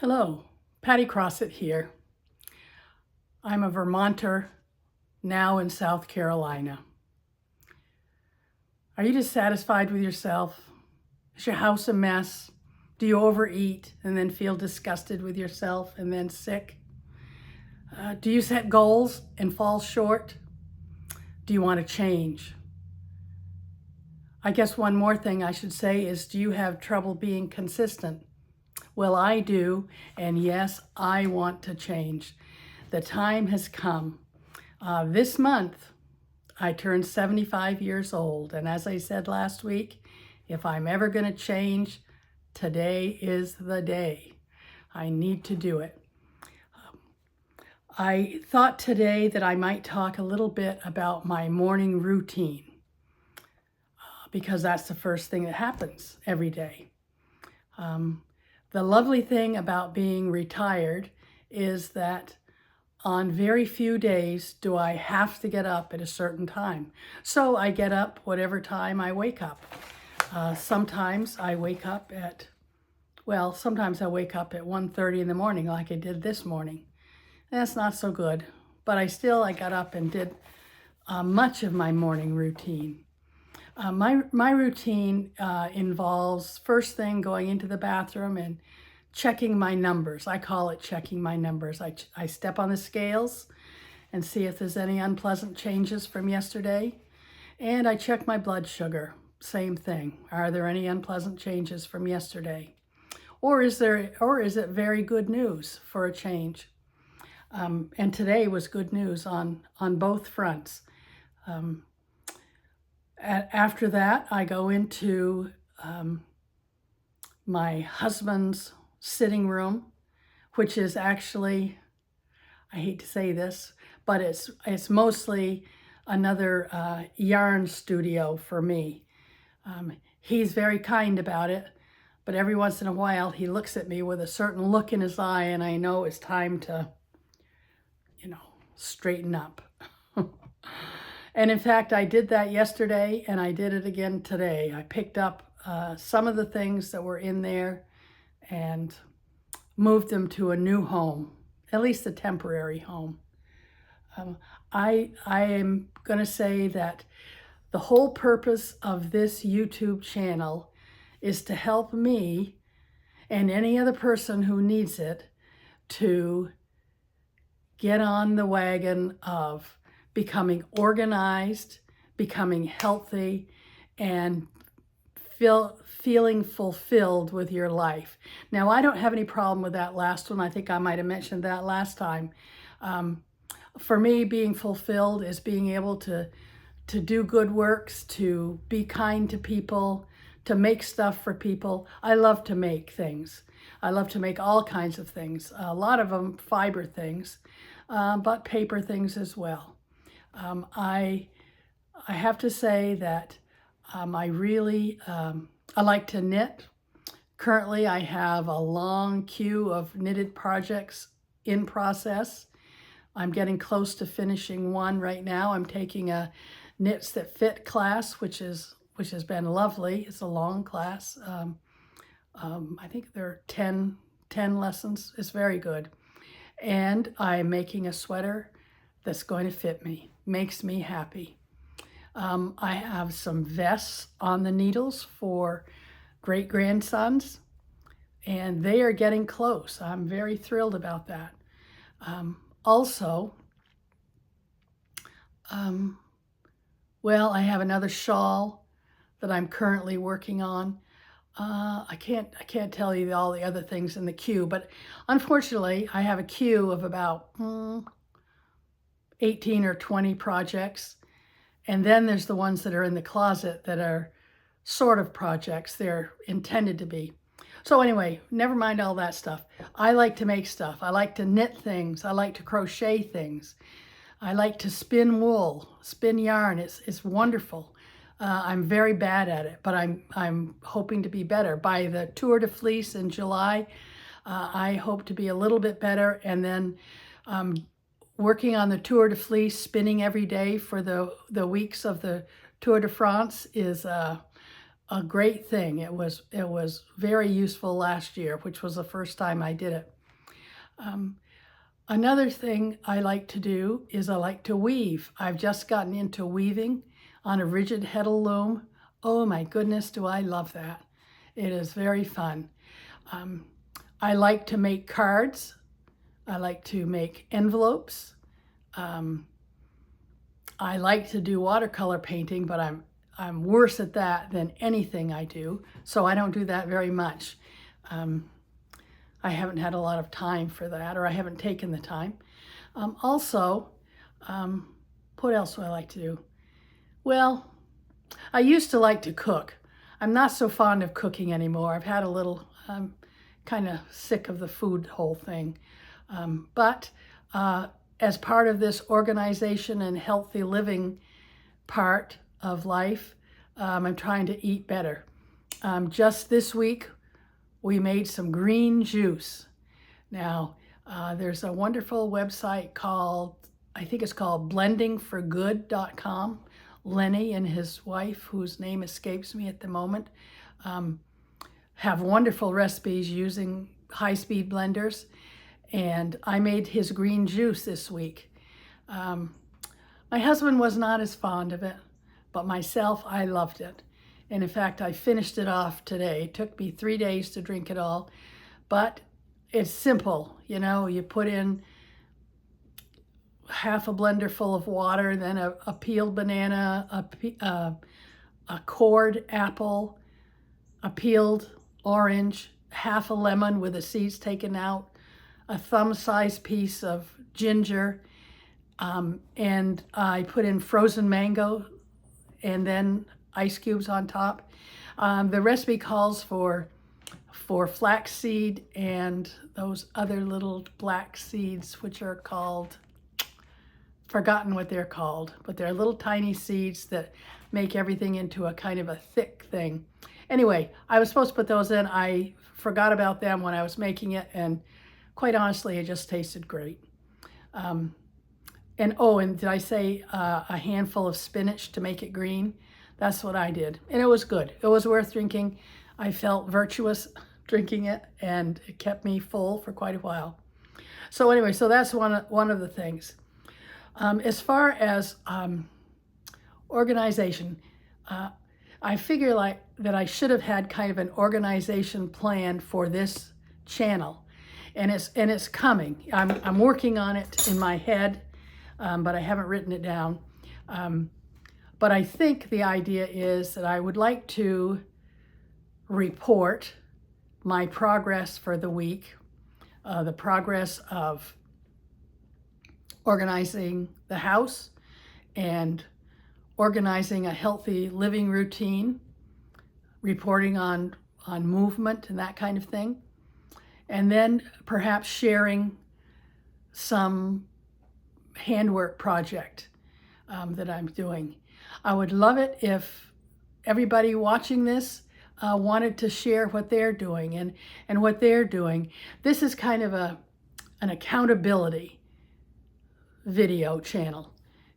Hello, Patty Crossett here. I'm a Vermonter, now in South Carolina. Are you dissatisfied with yourself? Is your house a mess? Do you overeat and then feel disgusted with yourself and then sick? Do you set goals and fall short? Do you want to change? I guess one more thing I should say is, do you have trouble being consistent? Well, I do, and yes, I want to change. The time has come. This month, I turned 75 years old, and as I said last week, if I'm ever going to change, today is the day. I need to do it. I thought today that I might talk a little bit about my morning routine, because that's the first thing that happens every day. The lovely thing about being retired is that on very few days do I have to get up at a certain time. So I get up whatever time I wake up. Sometimes I wake up at 1:30 in the morning like I did this morning. That's not so good, but I got up and did much of my morning routine. My routine involves first thing going into the bathroom and checking my numbers. I call it checking my numbers. I step on the scales and see if there's any unpleasant changes from yesterday. And I check my blood sugar. Same thing. Are there any unpleasant changes from yesterday? Or is it very good news for a change? And today was good news on both fronts. After that, I go into my husband's sitting room, which is actually, I hate to say this, but it's mostly another yarn studio for me. He's very kind about it, but every once in a while he looks at me with a certain look in his eye, and I know it's time to, straighten up. And in fact, I did that yesterday, and I did it again today. I picked up some of the things that were in there and moved them to a new home, at least a temporary home. I am going to say that the whole purpose of this YouTube channel is to help me and any other person who needs it to get on the wagon of becoming organized, becoming healthy, and feeling fulfilled with your life. Now, I don't have any problem with that last one. I think I might have mentioned that last time. For me, being fulfilled is being able to do good works, to be kind to people, to make stuff for people. I love to make things. I love to make all kinds of things, a lot of them fiber things, but paper things as well. I have to say that I like to knit. Currently, I have a long queue of knitted projects in process. I'm getting close to finishing one right now. I'm taking a Knits That Fit class, which has been lovely. It's a long class. I think there are 10 lessons. It's very good. And I'm making a sweater that's going to fit me. Makes me happy. I have some vests on the needles for great-grandsons, and they are getting close. I'm very thrilled about that. I have another shawl that I'm currently working on. I can't tell you all the other things in the queue, but unfortunately, I have a queue of about 18 or 20 projects. And then there's the ones that are in the closet that are sort of projects. They're intended to be. So anyway, never mind all that stuff. I like to make stuff. I like to knit things. I like to crochet things. I like to spin wool, spin yarn. It's wonderful. I'm very bad at it, but I'm hoping to be better. By the Tour de Fleece in July, I hope to be a little bit better, and then working on the Tour de Fleece, spinning every day for the weeks of the Tour de France is a great thing. It was very useful last year, which was the first time I did it. Another thing I like to do is I like to weave. I've just gotten into weaving on a rigid heddle loom. Oh my goodness, do I love that. It is very fun. I like to make cards. I like to make envelopes. I like to do watercolor painting, but I'm worse at that than anything I do, so I don't do that very much. I haven't had a lot of time for that, or I haven't taken the time. Also, what else do I like to do? Well, I used to like to cook. I'm not so fond of cooking anymore. I've had a little, I'm kind of sick of the food whole thing. But as part of this organization and healthy living part of life, I'm trying to eat better. Just this week, we made some green juice. Now, there's a wonderful website called, I think it's called blendingforgood.com. Lenny and his wife, whose name escapes me at the moment, have wonderful recipes using high-speed blenders. And I made his green juice this week. My husband was not as fond of it, but myself, I loved it. And in fact, I finished it off today. It took me 3 days to drink it all, but it's simple. You know, you put in half a blender full of water, then a peeled banana, a cored apple, a peeled orange, half a lemon with the seeds taken out, a thumb-sized piece of ginger, and I put in frozen mango and then ice cubes on top. The recipe calls for flaxseed and those other little black seeds, which are called, forgotten what they're called, but they're little tiny seeds that make everything into a kind of a thick thing. Anyway, I was supposed to put those in. I forgot about them when I was making it, and quite honestly, it just tasted great. And did I say a handful of spinach to make it green? That's what I did, and it was good. It was worth drinking. I felt virtuous drinking it, and it kept me full for quite a while. So anyway, so that's one of the things. As far as organization, I figure like that I should have had kind of an organization plan for this channel, and it's coming. I'm working on it in my head, but I haven't written it down. But I think the idea is that I would like to report my progress for the week, the progress of organizing the house and organizing a healthy living routine, reporting on movement and that kind of thing, and then perhaps sharing some handwork project that I'm doing. I would love it if everybody watching this wanted to share what they're doing and what they're doing. This is kind of an accountability video channel,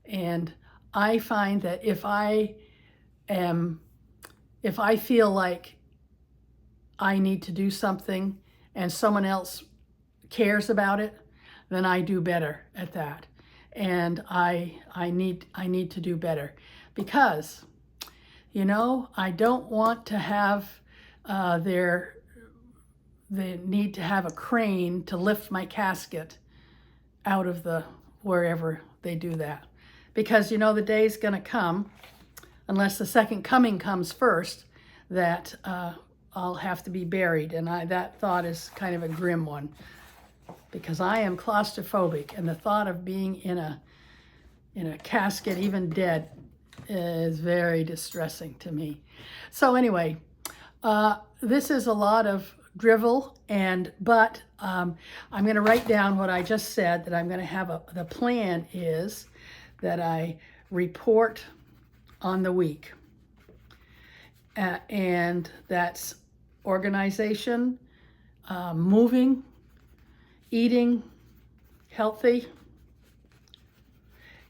and I find that if I feel like I need to do something and someone else cares about it, then I do better at that. And I need to do better, because, you know, I don't want to have they need to have a crane to lift my casket out of the wherever they do that. Because, you know, the day's gonna come, unless the second coming comes first, that I'll have to be buried. And that thought is kind of a grim one, because I am claustrophobic, and the thought of being in a casket, even dead, is very distressing to me. So anyway, this is a lot of drivel, but I'm going to write down what I just said, that I'm going to have the plan is that I report on the week. And that's organization, moving, eating healthy,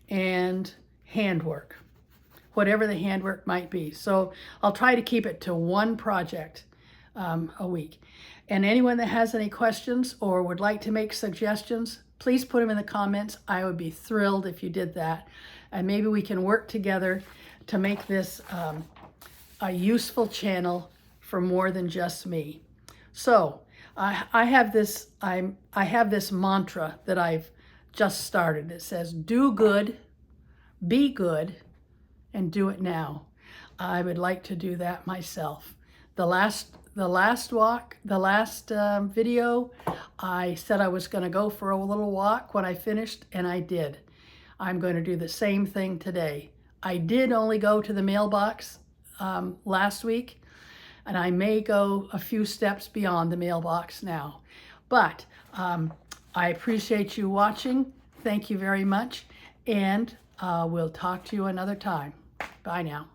and handwork, whatever the handwork might be. So I'll try to keep it to one project a week. And anyone that has any questions or would like to make suggestions, please put them in the comments. I would be thrilled if you did that. And maybe we can work together to make this a useful channel for more than just me. So I have this mantra that I've just started. It says, do good, be good, and do it now. I would like to do that myself. The last video, I said I was going to go for a little walk when I finished, and I did. I'm going to do the same thing today. I did only go to the mailbox last week, and I may go a few steps beyond the mailbox now. But I appreciate you watching. Thank you very much, and we'll talk to you another time. Bye now.